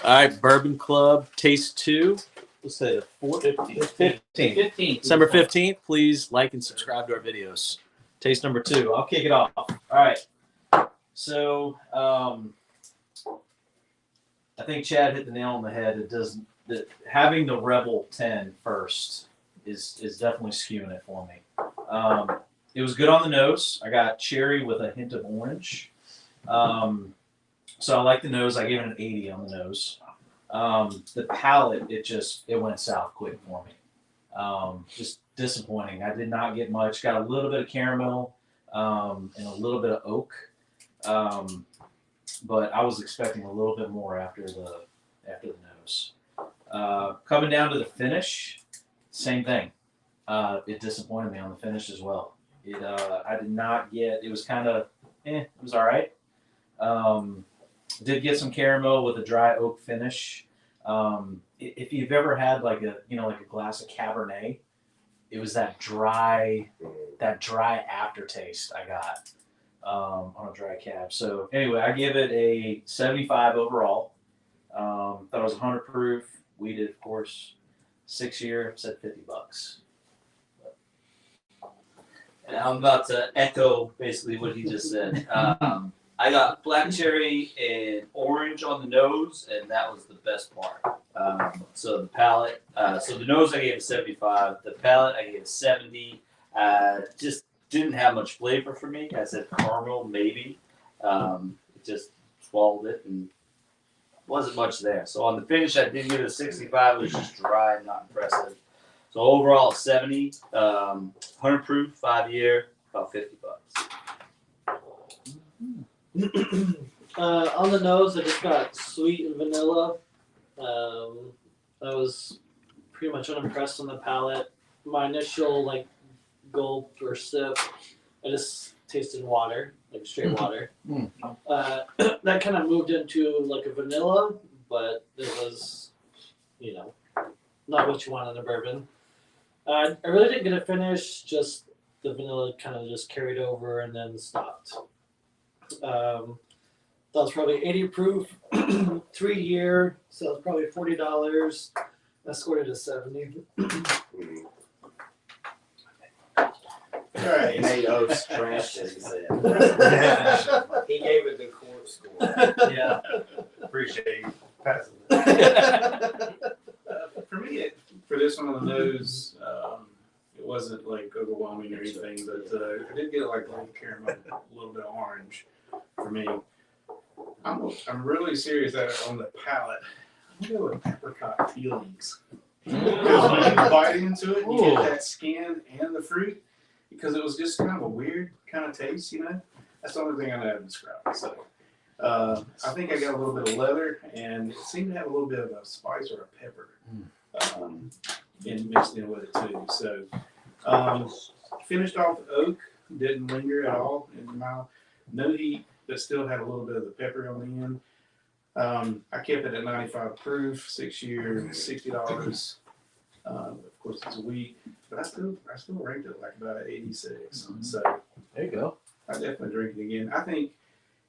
All right, Bourbon Club Taste 2. Let's say the 15th. 15th. December 15th. Please like and subscribe to our videos. Taste number 2. I'll kick it off. All right. So, I think Chad hit the nail on the head. Having the Rebel 10 first is definitely skewing it for me. It was good on the nose. I got cherry with a hint of orange. So I like the nose. I gave it an 80 on the nose. The palate, it went south quick for me. Just disappointing. I did not get much. Got a little bit of caramel and a little bit of oak. But I was expecting a little bit more after the nose. Coming down to the finish, same thing. It disappointed me on the finish as well. I did not get. It was kind of, it was all right. Did get some caramel with a dry oak finish. If you've ever had like a glass of Cabernet, it was that dry aftertaste I got on a dry cab. So anyway, I give it a 75 overall. Thought it was 100 proof. Weeded, of course. 6-year, said $50. And I'm about to echo basically what he just said. I got black cherry and orange on the nose, and that was the best part. So the palate, so the nose I gave a 75. The palate I gave a 70. Just didn't have much flavor for me. I said caramel maybe. It just swallowed it and wasn't much there. So on the finish, I did give it a 65. It was just dry and not impressive. So overall, 70. 100 proof, 5-year, about $50. On the nose, I just got sweet and vanilla. I was pretty much unimpressed on the palate. My initial gulp or sip, I just tasted water, like straight water. That kind of moved into like a vanilla, but it was, not what you want in a bourbon. I really didn't get a finish. Just the vanilla kind of just carried over and then stopped. That was probably 80 proof, 3-year, so it's probably $40. I scored it a 70. All right. Tomatoes, trash, as you said. He gave it the court score. Yeah. Appreciate you passing it. For me, for this one on the nose, it wasn't like overwhelming or anything, but I did get like a little caramel, a little bit of orange for me. I'm really serious on the palate. I'm gonna go with apricot peelings. Because when you bite into it, you get that skin and the fruit. Because it was just kind of a weird kind of taste, That's the only thing I know how to describe it. So I think I got a little bit of leather, and it seemed to have a little bit of a spice or a pepper mixed in with it too. So finished off with oak, didn't linger at all in the mouth. No heat, but still had a little bit of the pepper on the end. I kept it at 95 proof, 6-year, $60. Of course, it's a week, but I still ranked it like about an 86. So There you go. I definitely drink it again. I think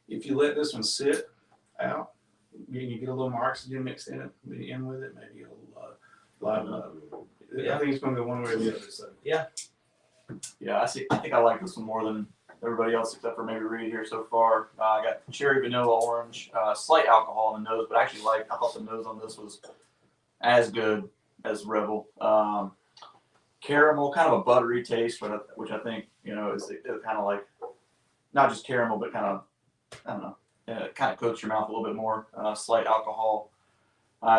if you let this one sit out, you get a little more oxygen mixed in it, in with it, maybe a little liven up. I think it's going to go one way or the other. So Yeah, I think I like this one more than everybody else except for maybe Reed here so far. I got cherry, vanilla, orange, slight alcohol in the nose, but I thought the nose on this was as good as Rebel. Caramel, kind of a buttery taste, which I think, is kind of like, not just caramel, but kind of, I don't know, it kind of coats your mouth a little bit more. Slight alcohol.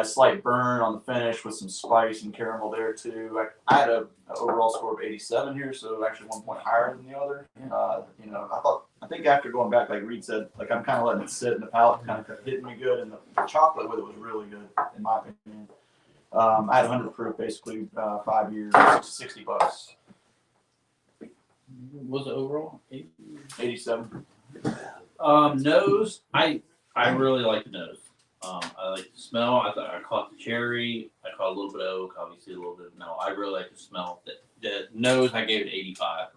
Slight burn on the finish with some spice and caramel there too. I had an overall score of 87 here, so actually 1 point higher than the other. I think after going back, like Reed said, like I'm kind of letting it sit in the palate, kind of hitting me good, and the chocolate with it was really good in my opinion. I had 100 proof, basically 5 years, $60. Was it overall? 87. Nose, I really like the nose. I like the smell. I caught the cherry. I caught a little bit of oak, obviously a little bit of vanilla. I really like the smell. The nose, I gave it 85.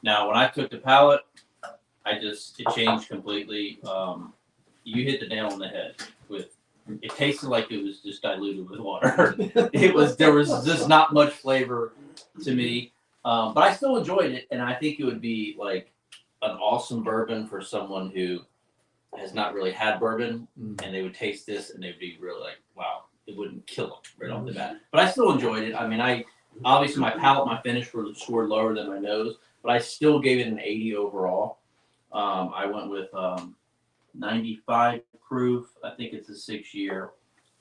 Now, when I took the palate, it changed completely. You hit the nail on the head with It tasted like it was just diluted with water. There was just not much flavor to me, but I still enjoyed it, and I think it would be like an awesome bourbon for someone who has not really had bourbon, and they would taste this and they'd be really like, wow, it wouldn't kill them right off the bat. But I still enjoyed it. I mean, obviously my palate, my finish scored lower than my nose, but I still gave it an 80 overall. I went with 95 proof. I think it's a 6-year,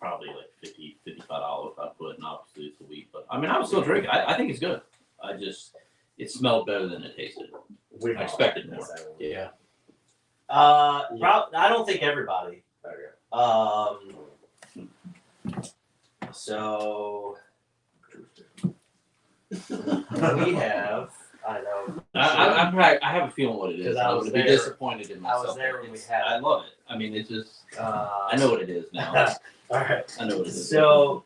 probably like $55 if I put, and obviously it's a wheat. But I mean, I was still drinking. I think it's good. It smelled better than it tasted. I expected more. Yeah. I don't think everybody. So we have. I know. I have a feeling what it is. 'Cause I was would be there- disappointed in I myself. was there when we It's- had it. I love it. I mean, it's just. I I know what it is now. All right. I know what it is. So,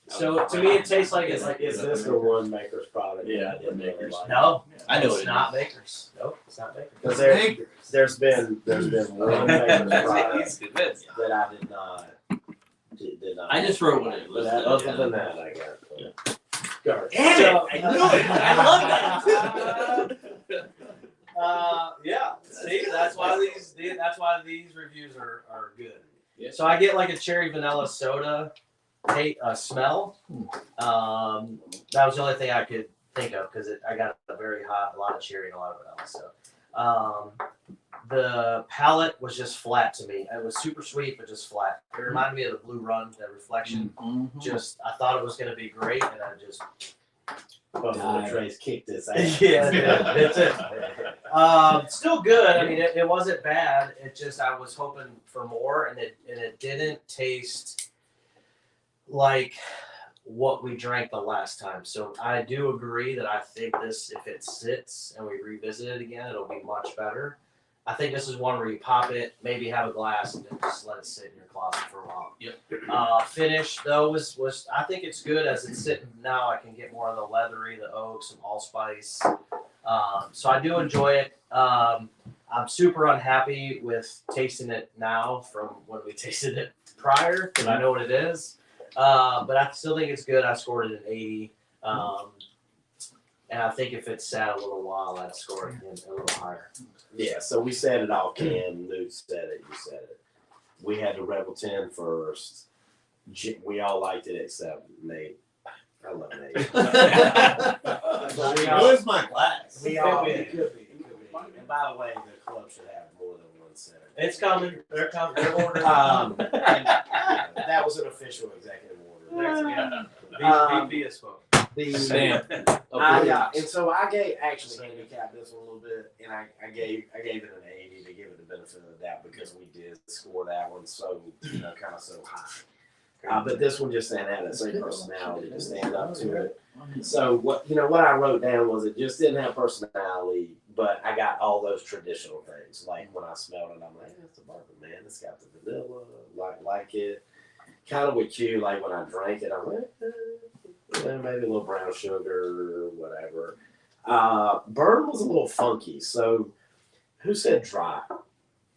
so to me, it tastes like it's like Is this the one Maker's product? Yeah, that I didn't really like? no. I know it's what it not is. Baker's. Nope, it's not Baker's. Because there's been one Maker's product He's convinced. that I did not. I just wrote what it But was. other than that, I got. Garbage. Damn So- it! I knew it. I love that. Yeah. See, that's why these reviews are good. Yeah. So I get like a cherry vanilla soda, smell. That was the only thing I could think of because I got a lot of cherry and a lot of vanilla. So, the palate was just flat to me. It was super sweet, but just flat. It reminded me of the Blue Run, the reflection. Mhm. Just I thought it was going to be great, and I just Buffalo Trace kicked his ass. yeah, that's it. Still good. I mean, it wasn't bad. It just I was hoping for more, and it didn't taste like what we drank the last time. So I do agree that I think this, if it sits and we revisit it again, it'll be much better. I think this is one where you pop it, maybe have a glass, and then just let it sit in your closet for a while. Yep. Finish though was I think it's good as it's sitting now. I can get more of the leathery, the oak, some allspice. So I do enjoy it. I'm super unhappy with tasting it now from when we tasted it prior because I know what it is. But I still think it's good. I scored it an 80. And I think if it sat a little while, I'd score it a little higher. Yeah, so we said it all can. Luke said it, you said it. We had the Rebel 10 first. We all liked it except Nate. I love Nate. Where's my glass? We all, It could be. And by the way, the club should have more than one center. It's coming. They're coming. They're ordering. That was an official executive order. VP is spoke. Sam. And so I actually handicapped this one a little bit, and I gave it an 80 to give it the benefit of the doubt because we did score that one so kind of so high. But this one just didn't have that same personality to stand up to it. So what I wrote down was it just didn't have personality, but I got all those traditional things. Like when I smelled it, I'm like, it's a bourbon, man. It's got the vanilla, like it. Kind of with you, like when I drank it, I'm like, maybe a little brown sugar or whatever. Burn was a little funky. So who said dry?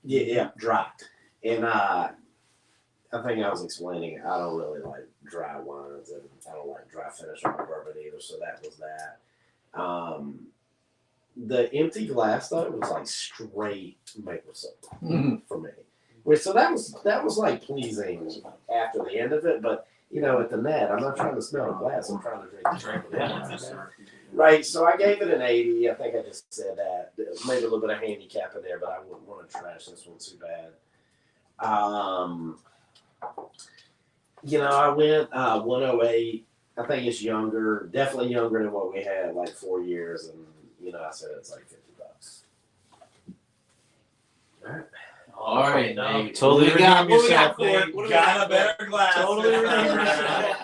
Yeah, dry. And I think I was explaining I don't really like dry wines and I don't like dry finish on my bourbon either. So that was that. The empty glass though was like straight maple syrup for me. So that was like pleasing after the end of it, but at the net, I'm not trying to smell the glass. I'm trying to drink it. Right. So I gave it an 80. I think I just said that. Maybe a little bit of handicap in there, but I wouldn't want to trash this one too bad. I went 108. I think it's younger, definitely younger than what we had, like 4 years, and I said it's like $50. All right. All right, No, Nate. totally What we got? redeem What we got, yourself, Court? Nate. What do we Got got? a better glass. Totally redeem yourself.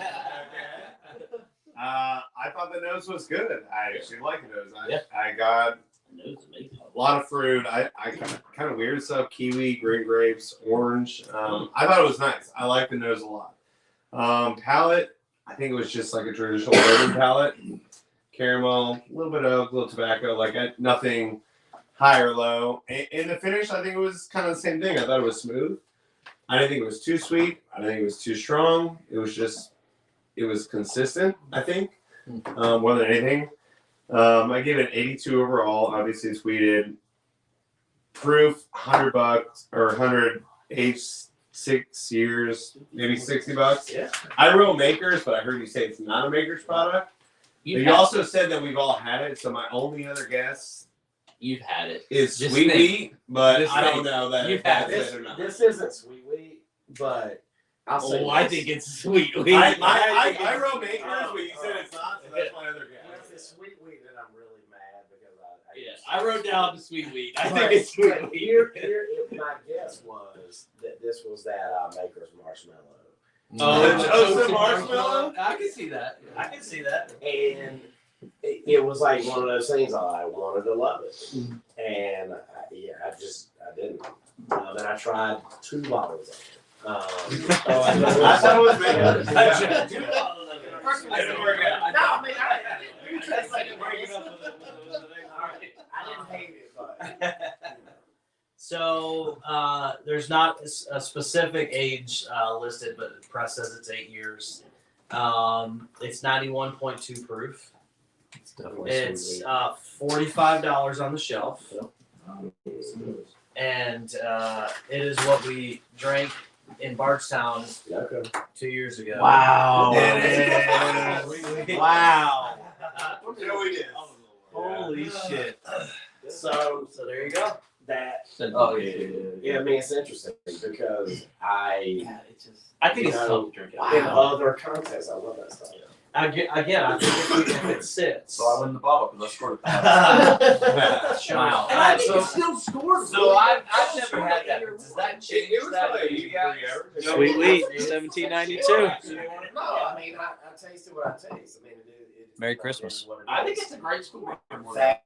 I thought the nose was good. I actually like the nose. Yeah. I got Nose is amazing. a lot of fruit. I kind of weird stuff: kiwi, green grapes, orange. I thought it was nice. I like the nose a lot. Palate, I think it was just like a traditional bourbon palate. Caramel, a little bit of a little tobacco, nothing high or low. In the finish, I think it was kind of the same thing. I thought it was smooth. I didn't think it was too sweet. I didn't think it was too strong. It was consistent, I think, more than anything. I gave it an 82 overall. Obviously, it's weeded. Proof, $100 or 100 aged 6 years, maybe $60. Yeah. I wrote Makers, but I heard you say it's not a Makers product. But you also said that we've all had it, so my only other guess You've had it. is Just sweet think. wheat, but Just I don't think. know that You've if that's had it or not. This isn't sweet wheat, but I'll say Oh, I this. think it's sweet. I wrote Makers, but you said it's not, so that's my other Well, if guess. it's sweet wheat, then I'm really mad because I Yeah, just- I wrote down the sweet wheat. I But- think it's sweet but wheat. Here, my guess was that this was that Maker's marshmallow, The toasted marshmallow? I can see that. I can see that. and it was like one of those things I wanted to love it, and I didn't. And I tried 2 bottles of it. I thought it was Makers. I didn't work out. No, I mean, I didn't hate it, but. So there's not a specific age listed, but the press says it's 8 years. It's 91.2 proof. It's definitely It's $45 on the shelf, and it is what we drank in Bardstown Okay. 2 years ago. Wow. Wow. Yeah, we did. Holy shit. So So there you go. that, Oh yeah. yeah, I mean, it's interesting because Yeah, it's just. I think it's You know, tough to drink it. in other contexts, I love that stuff. Again, I think if it sits. So I win the bottle because I scored a Wow. And I think So- it still scored. So I've never had that. But does that change It was that like for you guys? Sweet wheat, 1792. No, I mean, I tasted what I taste. I mean, it Merry is Christmas. what it I think is. it's a great school. that